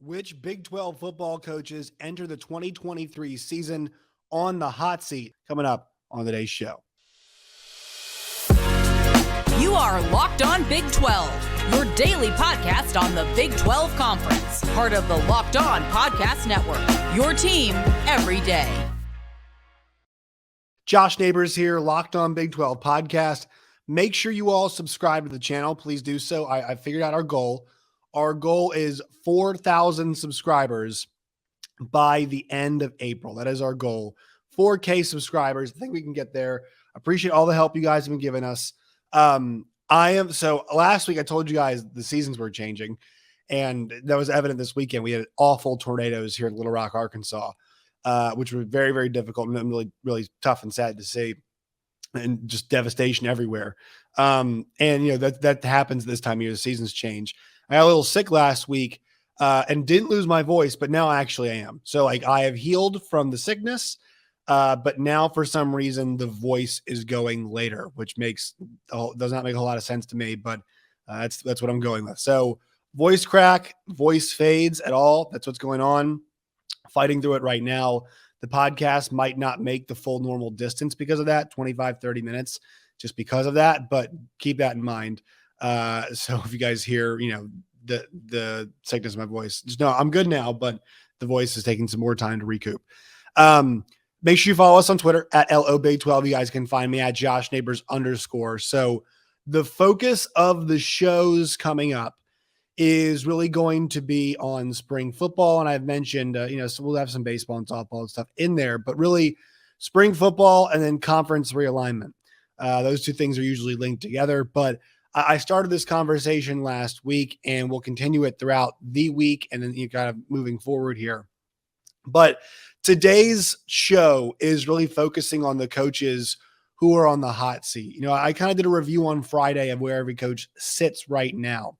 Which Big 12 football coaches enter the 2023 season on the hot seat? Coming up on today's show. You are Locked On Big 12, your daily podcast on the Big 12 Conference, part of the Locked On Podcast Network, your team every day. Josh Neighbors here, Locked On Big 12 podcast. Make sure you all subscribe to the channel. Please do so. I figured out our goal. Our goal is 4,000 subscribers by the end of April. That is our goal. 4K subscribers. I think we can get there. Appreciate all the help you guys have been giving us. So last week I told you guys the seasons were changing, and that was evident this weekend. We had awful tornadoes here in Little Rock, Arkansas, which were very, very difficult and really, really tough and sad to see, and just devastation everywhere. And that happens this time of year. The seasons change. I got a little sick last week and didn't lose my voice, but now actually I am. So I have healed from the sickness, but now for some reason the voice is going later, which does not make a whole lot of sense to me, but that's what I'm going with. So voice crack, voice fades at all. That's what's going on. Fighting through it right now. The podcast might not make the full normal distance because of that, 25, 30 minutes, just because of that, but keep that in mind. So if you guys hear, the sickness of my voice, just know I'm good now, but the voice is taking some more time to recoup. Make sure you follow us on Twitter at LOBig12. You guys can find me at Josh Neighbors _. So the focus of the shows coming up is really going to be on spring football. And I've mentioned, so we'll have some baseball and softball and stuff in there, but really spring football and then conference realignment. Those two things are usually linked together, but I started this conversation last week and we'll continue it throughout the week and then you kind of moving forward here. But today's show is really focusing on the coaches who are on the hot seat. I kind of did a review on Friday of where every coach sits right now.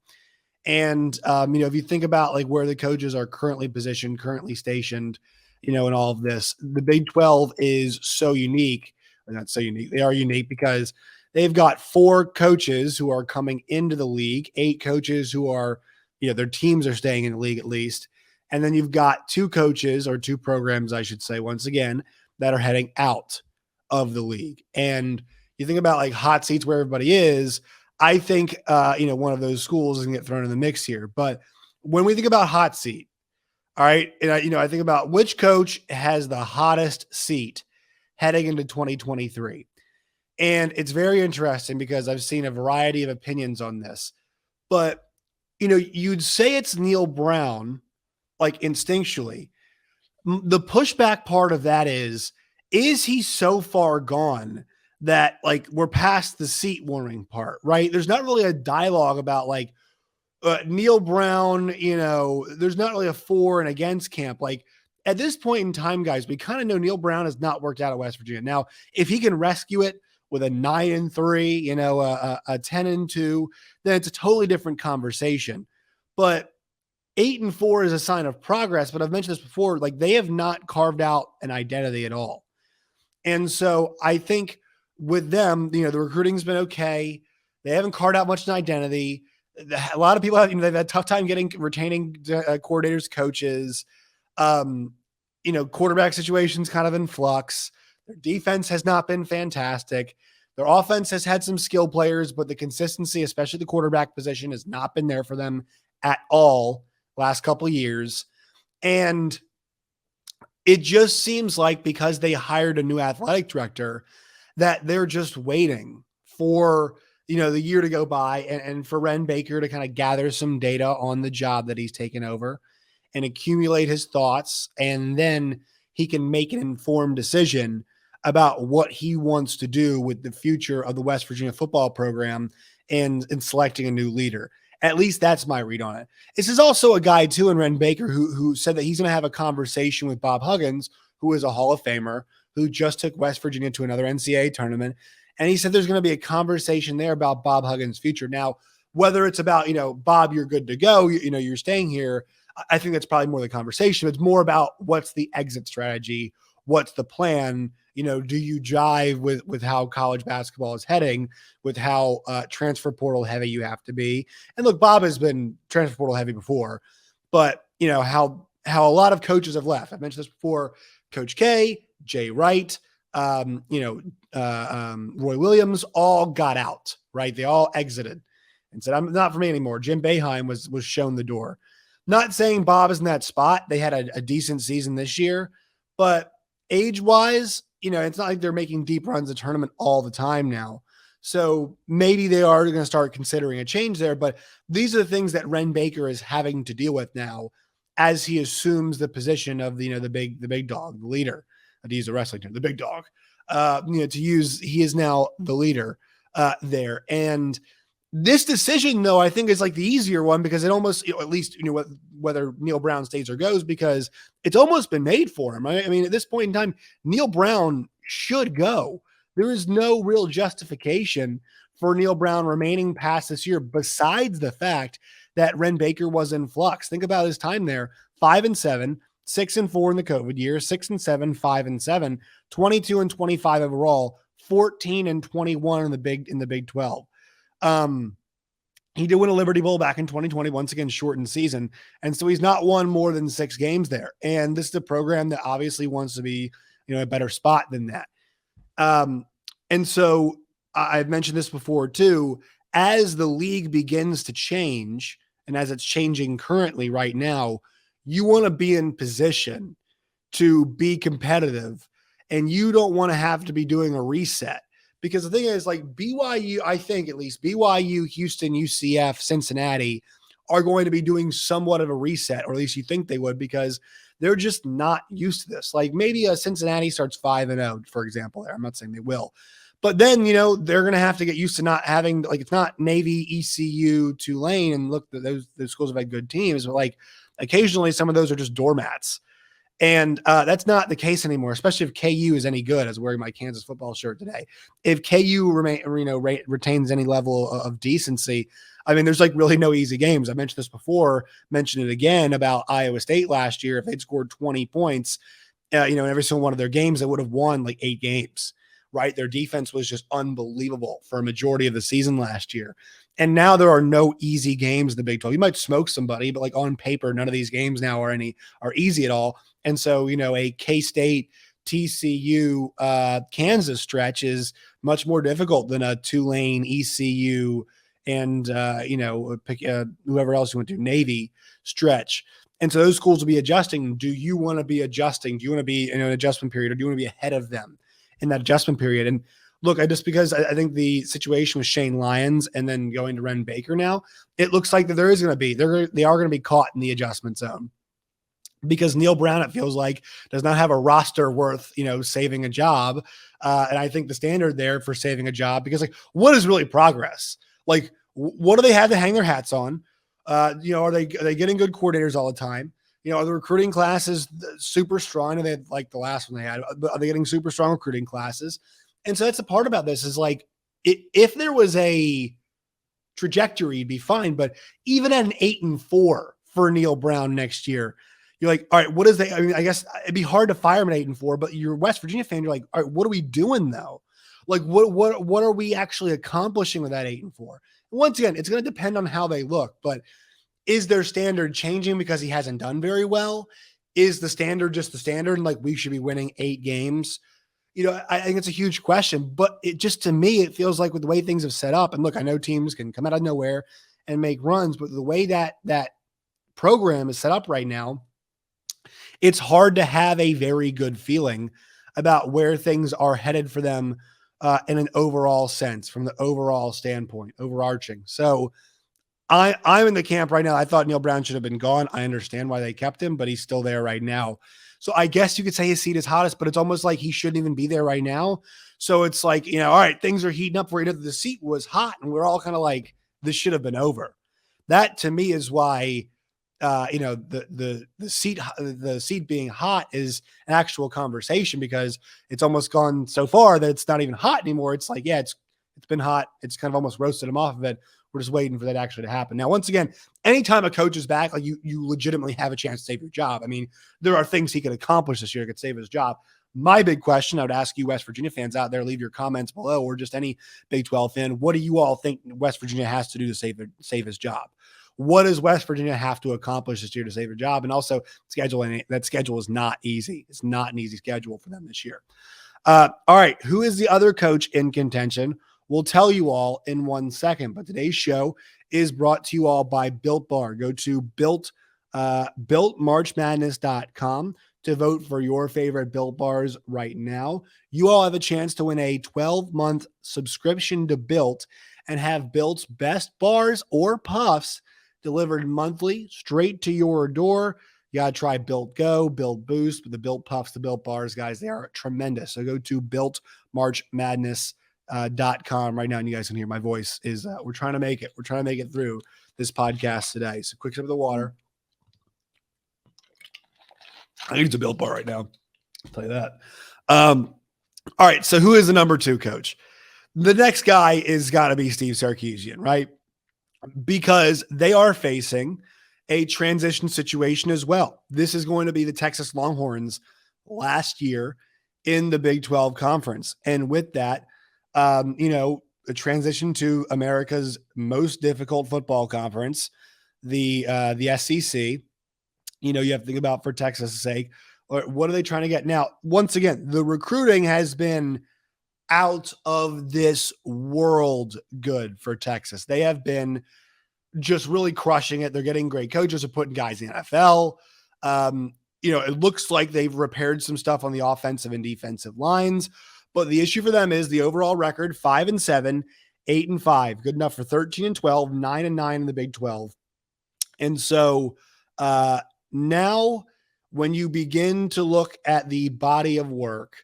And, if you think about like where the coaches are currently positioned, currently stationed, in all of this, the Big 12 is so unique. Or not so unique. They are unique because they've got 4 coaches who are coming into the league, 8 coaches who are, their teams are staying in the league at least. And then you've got 2 coaches or 2 programs, I should say, once again, that are heading out of the league. And you think about like hot seats where everybody is, I think, one of those schools is going to get thrown in the mix here. But when we think about hot seat, all right, and I think about which coach has the hottest seat heading into 2023. And it's very interesting because I've seen a variety of opinions on this. But, you'd say it's Neal Brown, like instinctually. The pushback part of that is he so far gone that like we're past the seat warming part, right? There's not really a dialogue about like Neal Brown, there's not really a for and against camp. Like at this point in time, guys, we kind of know Neal Brown has not worked out at West Virginia. Now, if he can rescue it with a 9-3, a 10-2, then it's a totally different conversation. But 8-4 is a sign of progress. But I've mentioned this before, like they have not carved out an identity at all. And so I think with them, the recruiting's been okay. They haven't carved out much an identity. A lot of people have, they've had a tough time retaining coordinators, coaches. Quarterback situations kind of in flux. Their defense has not been fantastic. Their offense has had some skill players, but the consistency, especially the quarterback position, has not been there for them at all last couple of years. And it just seems like because they hired a new athletic director that they're just waiting for, the year to go by and for Ren Baker to kind of gather some data on the job that he's taken over and accumulate his thoughts. And then he can make an informed decision about what he wants to do with the future of the West Virginia football program and selecting a new leader. At least that's my read on it. This is also a guy too in Ren Baker who said that he's going to have a conversation with Bob Huggins, who is a Hall of Famer, who just took West Virginia to another NCAA tournament. And he said there's going to be a conversation there about Bob Huggins' future. Now, whether it's about, Bob, you're good to go, you're staying here, I think that's probably more the conversation. It's more about what's the exit strategy, what's the plan, do you jive with how college basketball is heading, with how transfer portal heavy you have to be? And look, Bob has been transfer portal heavy before, but how a lot of coaches have left. I've mentioned this before. Coach K, Jay Wright, Roy Williams all got out, right? They all exited and said, I'm not for me anymore. Jim Boeheim was shown the door. Not saying Bob is in that spot. They had a decent season this year, but age-wise, it's not like they're making deep runs of tournament all the time now. So maybe they are going to start considering a change there, but these are the things that Ren Baker is having to deal with now as he assumes the position of the big dog, the leader. To use a wrestling term, the big dog. He is now the leader there. And this decision, though, I think is like the easier one because it almost, at least, whether Neal Brown stays or goes, because it's almost been made for him. Right? I mean, at this point in time, Neal Brown should go. There is no real justification for Neal Brown remaining past this year, besides the fact that Ren Baker was in flux. Think about his time there: 5-7, 6-4 in the COVID year, 6-7, 5-7, 22-25 overall, 14-21 in the Big 12. He did win a Liberty Bowl back in 2020, once again, shortened season. And so he's not won more than 6 games there. And this is a program that obviously wants to be, a better spot than that. And so I've mentioned this before too, as the league begins to change and as it's changing currently right now, you want to be in position to be competitive and you don't want to have to be doing a reset. Because the thing is, like, BYU, I think at least BYU, Houston, UCF, Cincinnati are going to be doing somewhat of a reset, or at least you think they would, because they're just not used to this. Like maybe a Cincinnati starts 5-0, for example, there. I'm not saying they will. But then, they're going to have to get used to not having, like, it's not Navy, ECU, Tulane, and look, those schools have had good teams, but like occasionally some of those are just doormats. And that's not the case anymore, especially if KU is any good. I was wearing my Kansas football shirt today. If KU retains any level of decency, I mean, there's like really no easy games. I mentioned this before, mentioned it again about Iowa State last year. If they'd scored 20 points, in every single one of their games, they would have won like 8 games, right? Their defense was just unbelievable for a majority of the season last year. And now there are no easy games in the Big 12. You might smoke somebody, but like on paper, none of these games now are easy at all. And so, a K-State, TCU, Kansas stretch is much more difficult than a Tulane, ECU, and, whoever else you went to, Navy stretch. And so those schools will be adjusting. Do you want to be adjusting? Do you want to be in an adjustment period, or do you want to be ahead of them in that adjustment period? And look, because I think the situation with Shane Lyons and then going to Ren Baker now, it looks like that they are going to be caught in the adjustment zone. Because Neal Brown, it feels like, does not have a roster worth, saving a job. And I think the standard there for saving a job, because like, what is really progress? Like, what do they have to hang their hats on? Are they getting good coordinators all the time? Are the recruiting classes super strong? Are they like the last one they had? Are they getting super strong recruiting classes? And so that's the part about this is like, if there was a trajectory, it'd be fine. But even at an 8-4 for Neal Brown next year, you're like, all right, what is I mean, I guess it'd be hard to fire him at 8-4, but you're a West Virginia fan. You're like, all right, what are we doing though? Like, what are we actually accomplishing with that 8-4? Once again, it's going to depend on how they look, but is their standard changing because he hasn't done very well? Is the standard just the standard? And like, we should be winning 8 games. I think it's a huge question, but it just, to me, it feels like with the way things have set up, and look, I know teams can come out of nowhere and make runs, but the way that program is set up right now, it's hard to have a very good feeling about where things are headed for them in an overall sense, from the overall standpoint, overarching. So I'm in the camp right now. I thought Neal Brown should have been gone. I understand why they kept him, but he's still there right now. So I guess you could say his seat is hottest, but it's almost like he shouldn't even be there right now. So it's like, all right, things are heating up where the seat was hot and we're all kind of like, this should have been over. That to me is why the seat being hot is an actual conversation, because it's almost gone so far that it's not even hot anymore. It's like, yeah, it's been hot. It's kind of almost roasted him off of it. We're just waiting for that actually to happen. Now, once again, anytime a coach is back, like you legitimately have a chance to save your job. I mean, there are things he could accomplish this year that could save his job. My big question, I would ask you West Virginia fans out there, leave your comments below, or just any Big 12 fan. What do you all think West Virginia has to do to save his job? what does West Virginia have to accomplish this year to save their job? And also that schedule is not easy. It's not an easy schedule for them this year. All right. Who is the other coach in contention? We'll tell you all in 1 second, but today's show is brought to you all by Built Bar. Go to builtmarchmadness.com to vote for your favorite Built Bars right now. You all have a chance to win a 12-month subscription to Built and have Built's best bars or puffs delivered monthly straight to your door. You got to try Built Go, Built Boost, the Built Puffs, the Built Bars, guys. They are tremendous. So go to builtmarchmadness.com right now, and you guys can hear my voice is we're trying to make it. We're trying to make it through this podcast today. So quick sip of the water. I think it's a Built Bar right now. I'll tell you that. All right. So who is the number 2 coach? The next guy is got to be Steve Sarkisian, right? Because they are facing a transition situation as well. This is going to be the Texas Longhorns last year in the Big 12 conference. And with that, a transition to America's most difficult football conference, the SEC. You have to think about, for Texas' sake, what are they trying to get? Now, once again, the recruiting has been out of this world good for Texas. They have been just really crushing it. They're getting great coaches. They're putting guys in the NFL. It looks like they've repaired some stuff on the offensive and defensive lines. But the issue for them is the overall record, 5-7, 8-5. Good enough for 13-12, 9-9 in the Big 12. And so now when you begin to look at the body of work,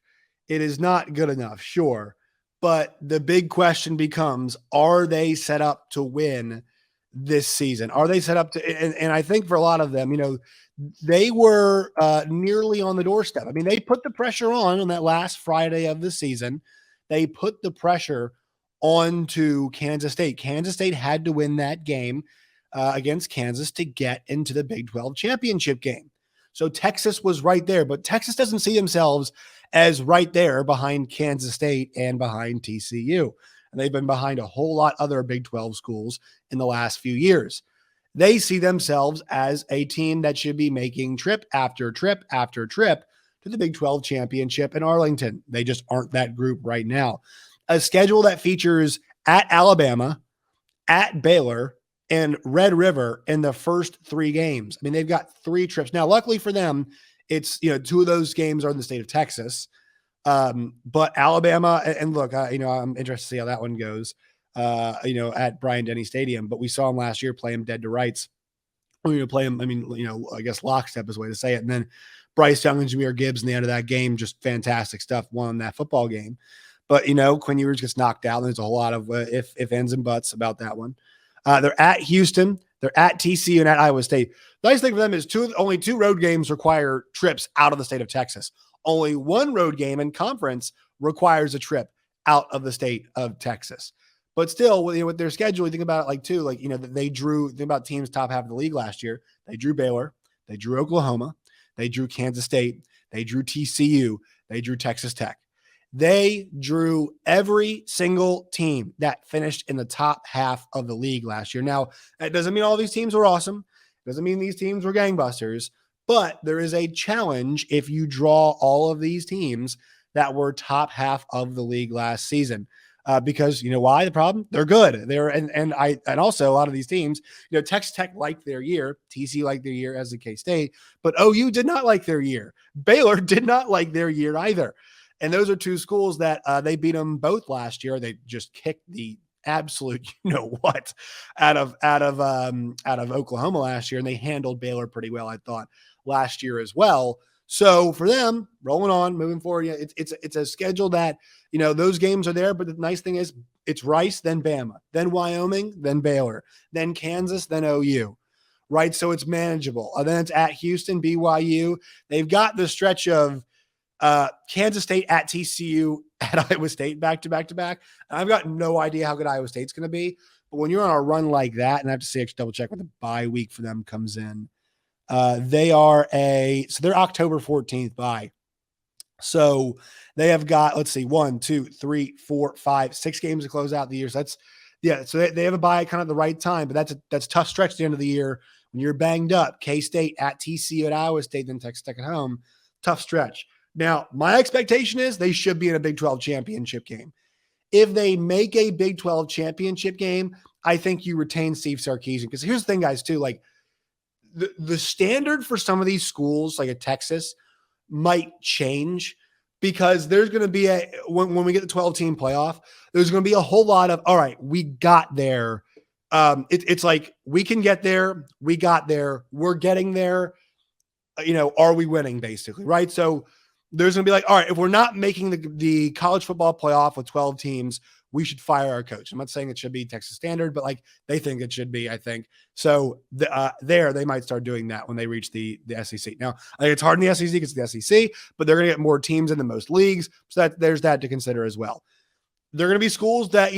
it is not good enough, sure. But the big question becomes, are they set up to win this season? Are they set up to, and I think for a lot of them, they were nearly on the doorstep. I mean, they put the pressure on that last Friday of the season. They put the pressure onto Kansas State. Kansas State had to win that game against Kansas to get into the Big 12 championship game. So Texas was right there, but Texas doesn't see themselves as right there behind Kansas State and behind TCU. And they've been behind a whole lot other Big 12 schools in the last few years. They see themselves as a team that should be making trip after trip after trip to the Big 12 championship in Arlington. They just aren't that group right now. A schedule that features at Alabama, at Baylor, and Red River in the first 3 games. I mean, they've got 3 trips. Now, luckily for them, it's, 2 of those games are in the state of Texas. But Alabama, and look, I'm interested to see how that one goes, at Bryant-Denny Stadium. But we saw him last year play him dead to rights. We're going to play him, I guess lockstep is the way to say it. And then Bryce Young and Jahmyr Gibbs in the end of that game, just fantastic stuff, won that football game. But, Quinn Ewers gets knocked out, and there's a whole lot of if, ands, and buts about that one. They're at Houston, they're at TCU, and at Iowa State. The nice thing for them is only 2 road games require trips out of the state of Texas. Only 1 road game in conference requires a trip out of the state of Texas. But still, with their schedule, you think about it think about teams top half of the league last year. They drew Baylor, they drew Oklahoma, they drew Kansas State, they drew TCU, they drew Texas Tech. They drew every single team that finished in the top half of the league last year. Now, that doesn't mean all these teams were awesome. It doesn't mean these teams were gangbusters, but there is a challenge if you draw all of these teams that were top half of the league last season. Because you know why? The problem? They're good. And also a lot of these teams, Texas Tech liked their year, TCU liked their year, as did K-State, but OU did not like their year. Baylor did not like their year either. And those are 2 schools that they beat them both last year. They just kicked the absolute, out of Oklahoma last year, and they handled Baylor pretty well, I thought, last year as well. So for them, rolling on, moving forward, it's a schedule that those games are there. But the nice thing is, it's Rice, then Bama, then Wyoming, then Baylor, then Kansas, then OU. Right, so it's manageable. And then it's at Houston, BYU. They've got the stretch of Kansas State at TCU at Iowa State back to back to back. I've got no idea how good Iowa State's going to be, but when you're on a run like that, and I have to see, actually double check when the bye week for them comes in. They're October 14th bye. So they have got, let's see, 1, 2, 3, 4, 5, 6 games to close out the year. So Yeah, so they have a bye kind of the right time, but that's a tough stretch at the end of the year when you're banged up. K-State at TCU at Iowa State, then Texas Tech at home. Tough stretch. Now, my expectation is they should be in a Big 12 championship game. If they make a Big 12 championship game, I think you retain Steve Sarkisian. Because here's the thing, guys, too. Like the standard for some of these schools, like at Texas, might change because there's going to be when we get the 12-team playoff, there's going to be a whole lot of, all right, we got there. It's like we can get there. We got there. We're getting there. Are we winning basically, right? So there's going to be like, all right, if we're not making the college football playoff with 12 teams, we should fire our coach. I'm not saying it should be Texas standard, but like they think it should be, I think. So they might start doing that when they reach the SEC. Now, I think it's hard in the SEC because it's the SEC, but they're going to get more teams in than most leagues. So there's that to consider as well. They're going to be schools that,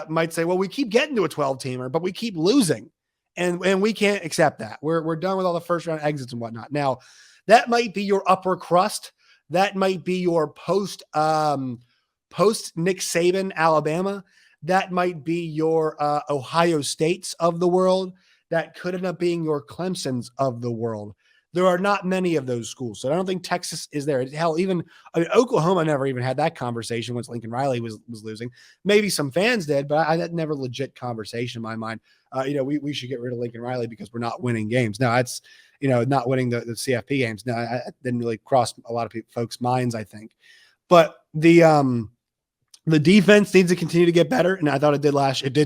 might say, well, we keep getting to a 12-teamer, but we keep losing. And we can't accept that. We're done with all the first round exits and whatnot. Now, that might be your upper crust. That might be your post Nick Saban, Alabama. That might be your Ohio States of the world. That could end up being your Clemsons of the world. There are not many of those schools. So I don't think Texas is there. Hell, Oklahoma never even had that conversation once Lincoln Riley was losing. Maybe some fans did, but I had never legit conversation in my mind. We should get rid of Lincoln Riley because we're not winning games. No, that's, not winning the CFP games. No, I didn't really cross a lot of folks' minds, I think. But the defense needs to continue to get better, and I thought it did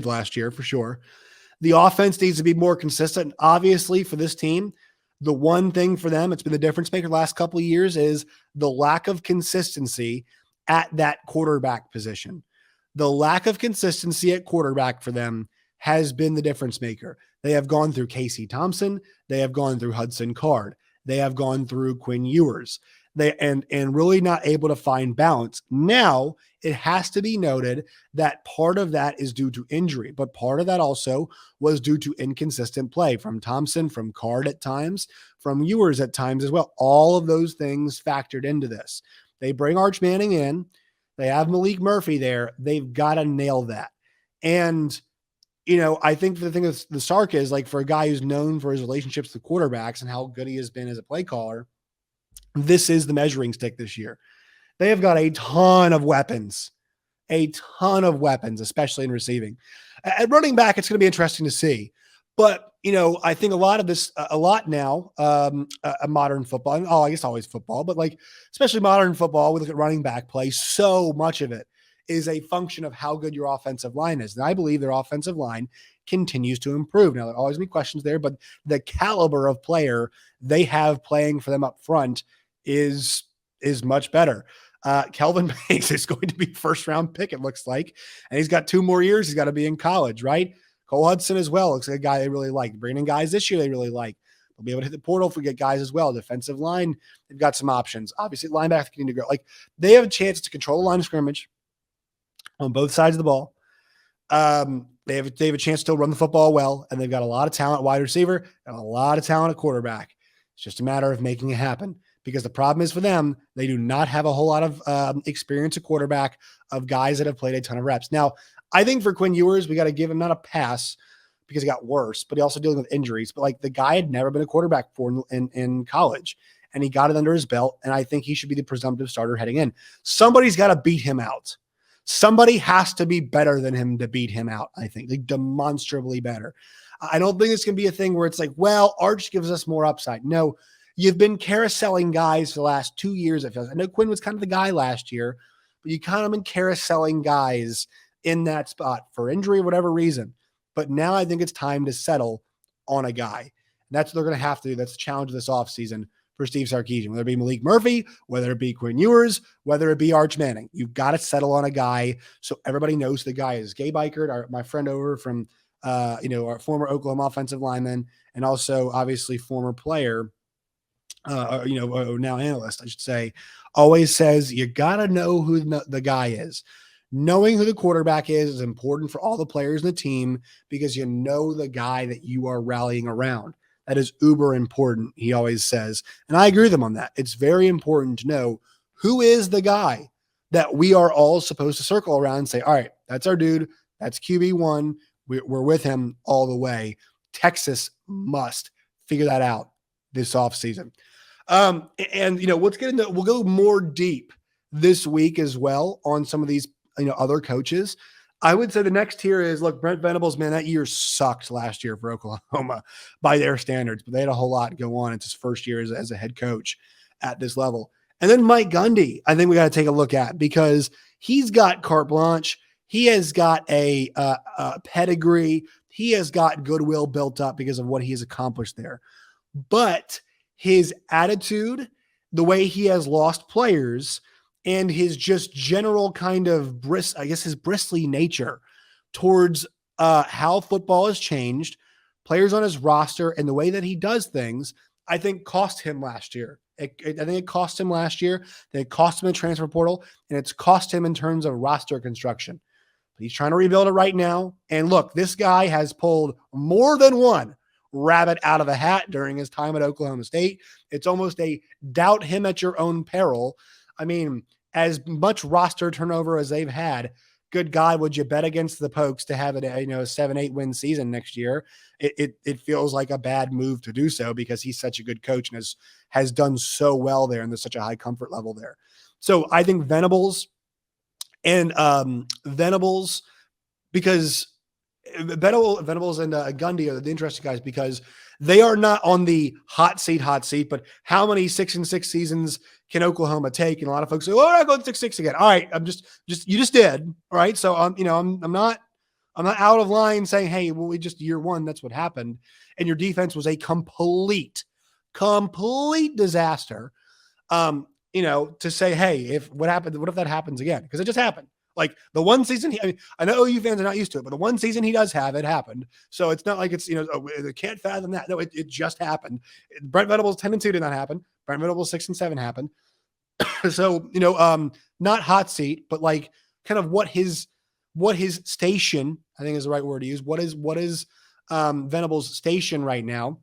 last year for sure. The offense needs to be more consistent. Obviously, for this team, the one thing for them, it's been the difference maker the last couple of years, is the lack of consistency at that quarterback position. The lack of consistency at quarterback for them has been the difference maker. They have gone through Casey Thompson. They have gone through Hudson Card. They have gone through Quinn Ewers. And really not able to find balance. Now, it has to be noted that part of that is due to injury, but part of that also was due to inconsistent play from Thompson, from Card at times, from Ewers at times as well. All of those things factored into this. They bring Arch Manning in. They have Malik Murphy there. They've got to nail that. And, I think the thing with the Sark is, like, for a guy who's known for his relationships with quarterbacks and how good he has been as a play caller, this is the measuring stick this year. They have got a ton of weapons, especially in receiving. At running back, it's going to be interesting to see. But, I think a lot now, modern football, I guess always football, but like, especially modern football, we look at running back play. So much of it is a function of how good your offensive line is. And I believe their offensive line continues to improve. Now, there'll always be questions there, but the caliber of player they have playing for them up front is much better. Kelvin Banks is going to be first-round pick, it looks like, and he's got 2 more years. He's got to be in college, right? Cole Hudson as well looks like a guy they really like. Bringing in guys this year they really like. They'll be able to hit the portal if we get guys as well. Defensive line, they've got some options. Obviously, linebacker can need to grow. Like, they have a chance to control the line of scrimmage on both sides of the ball. They have a chance to run the football well, and they've got a lot of talent at wide receiver and a lot of talent at quarterback. It's just a matter of making it happen, because the problem is for them, they do not have a whole lot of experience at quarterback of guys that have played a ton of reps. Now, I think for Quinn Ewers, we got to give him not a pass because he got worse, but he also dealing with injuries. But like, the guy had never been a quarterback before in college, and he got it under his belt, and I think he should be the presumptive starter heading in. Somebody's got to beat him out. Somebody has to be better than him to beat him out, I think, like demonstrably better. I don't think it's going to be a thing where it's like, well, Arch gives us more upside. No, you've been carouseling guys for the last 2 years. I know Quinn was kind of the guy last year, but you kind of been carouseling guys in that spot for injury or whatever reason. But now I think it's time to settle on a guy. And that's what they're going to have to do. That's the challenge of this offseason for Steve Sarkisian, whether it be Malik Murphy, whether it be Quinn Ewers, whether it be Arch Manning. You've got to settle on a guy so everybody knows the guy is. Gabe Eichert, my friend over from, our former Oklahoma offensive lineman, and also obviously former player, now analyst, I should say, always says you got to know who the guy is. Knowing who the quarterback is important for all the players in the team, because you know the guy that you are rallying around. That is uber important, he always says. And I agree with him on that. It's very important to know who is the guy that we are all supposed to circle around and say, all right, that's our dude. That's QB1. We're with him all the way. Texas must figure that out this offseason. And we'll go more deep this week as well on some of these, other coaches. I would say the next tier is, look, Brent Venables, man, that year sucked last year for Oklahoma by their standards, but they had a whole lot go on. It's his first year as a head coach at this level. And then Mike Gundy, I think we got to take a look at, because he's got carte blanche. He has got a pedigree. He has got goodwill built up because of what he has accomplished there. But his attitude, the way he has lost players, and his just general kind of his bristly nature towards how football has changed, players on his roster, and the way that he does things, I think cost him last year. I think it cost him last year. It cost him in the transfer portal, and it's cost him in terms of roster construction. But he's trying to rebuild it right now. And look, this guy has pulled more than one rabbit out of the hat during his time at Oklahoma State. It's almost a doubt him at your own peril. I mean, as much roster turnover as they've had, good God, would you bet against the Pokes to have it, a 7-8 win season next year? It feels like a bad move to do so, because he's such a good coach and has done so well there, and there's such a high comfort level there. So I think Venables, because Venables and Gundy are the interesting guys, because they are not on the hot seat, but how many 6-6 seasons can Oklahoma take? And a lot of folks say, "Oh, I'm going 6-6 again." All right, you just did. All right. So I'm not out of line saying, "Hey, well, we just year one, that's what happened." And your defense was a complete disaster. To say, "Hey, what if that happens again?" Because it just happened. Like the one season, I know OU fans are not used to it, but the one season he does have, it happened. So it's not like it's, they can't fathom that. No, it just happened. Brent Venables 10-2 did not happen. Brent Venables 6-7 happened. So, not hot seat, but like kind of what his station, I think is the right word to use. What is Venables' station right now?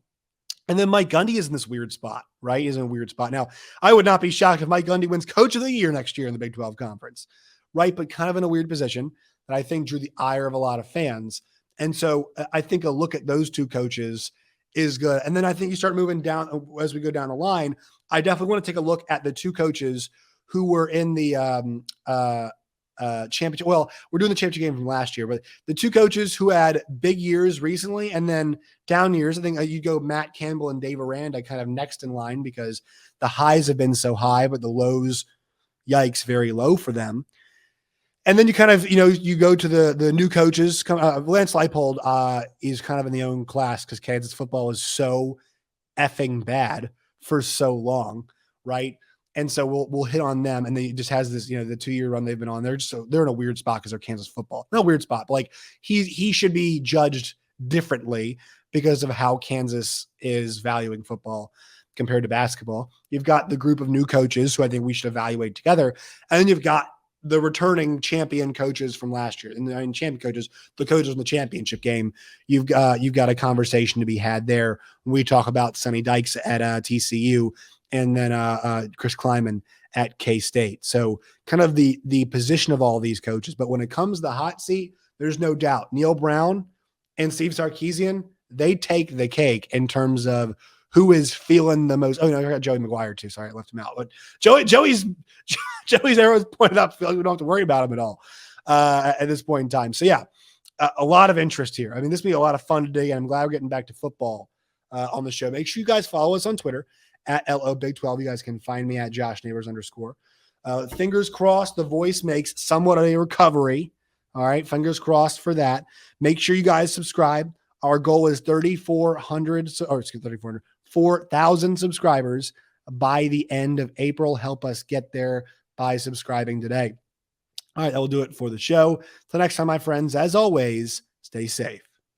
And then Mike Gundy is in this weird spot, right? He's in a weird spot. Now, I would not be shocked if Mike Gundy wins Coach of the Year next year in the Big 12 Conference. Right, but kind of in a weird position that I think drew the ire of a lot of fans. And so I think a look at those two coaches is good. And then I think you start moving down as we go down the line. I definitely want to take a look at the two coaches who were in the championship. Well, we're doing the championship game from last year, but the two coaches who had big years recently and then down years. I think you go Matt Campbell and Dave Aranda kind of next in line, because the highs have been so high, but the lows, yikes, very low for them. And then you kind of, you go to the new coaches. Lance Leipold is kind of in the own class, because Kansas football is so effing bad for so long, right? And so we'll hit on them, and they just has this, the 2-year run they've been on. They're in a weird spot because they're Kansas football. Not a weird spot, but like he should be judged differently because of how Kansas is valuing football compared to basketball. You've got the group of new coaches who I think we should evaluate together, and then you've got the returning champion coaches from last year, and champion coaches, the coaches in the championship game. You've got a conversation to be had there when we talk about Sonny Dykes at TCU, and then Chris Kleiman at K-State. So kind of the position of all these coaches. But when it comes to the hot seat, there's no doubt Neal Brown and Steve Sarkisian, they take the cake in terms of who is feeling the most. Oh, no, I got Joey McGuire too. Sorry, I left him out. But Joey's arrows pointed up. I feel like we don't have to worry about him at all at this point in time. So yeah, a lot of interest here. I mean, this will be a lot of fun today, and I'm glad we're getting back to football on the show. Make sure you guys follow us on Twitter at LO Big 12. You guys can find me at Josh Neighbors _. Fingers crossed the voice makes somewhat of a recovery. All right, fingers crossed for that. Make sure you guys subscribe. Our goal is 4,000 subscribers by the end of April. Help us get there by subscribing today. All right, that will do it for the show. Till next time, my friends, as always, stay safe.